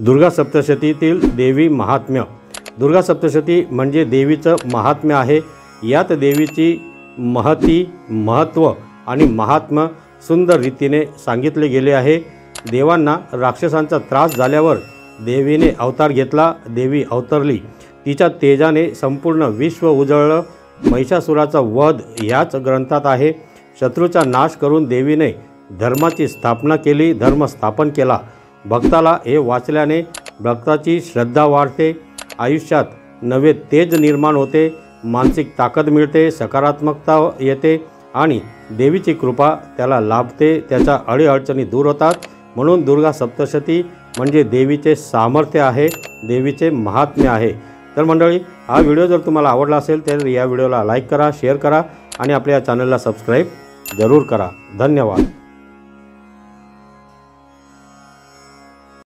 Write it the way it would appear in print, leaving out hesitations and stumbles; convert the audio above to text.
दुर्गा सप्तशतीतील देवी महात्म्य। दुर्गा सप्तशती म्हणजे देवीचं महात्म्य आहे। यात देवीची महती, महत्त्व आणि महात्म्य सुंदर रीतीने सांगितले गेले आहे। देवांना राक्षसांचा त्रास झाल्यावर देवीने अवतार घेतला। देवी अवतरली, तिच्या तेजाने संपूर्ण विश्व उजळलं। महिषासुराचा वध याच ग्रंथात आहे। शत्रूचा नाश करून देवीने धर्माची स्थापना केली, धर्म स्थापन केला। भक्ताला हे वाचल्याने भक्ताची श्रद्धा वाढते, आयुष्यात नवे तेज निर्माण होते, मानसिक ताकद मिळते, सकारात्मकता येते आणि देवीची कृपा त्याला लाभते, त्याच्या अडीअडचणी दूर होतात। म्हणून दुर्गा सप्तशती म्हणजे देवीचे सामर्थ्य आहे, देवीचे महात्म्य आहे। तर मंडळी, हा व्हिडिओ जर तुम्हाला आवडला असेल तर या व्हिडिओला लाईक करा, शेअर करा आणि आपल्या चॅनलला सबस्क्राईब जरूर करा। धन्यवाद।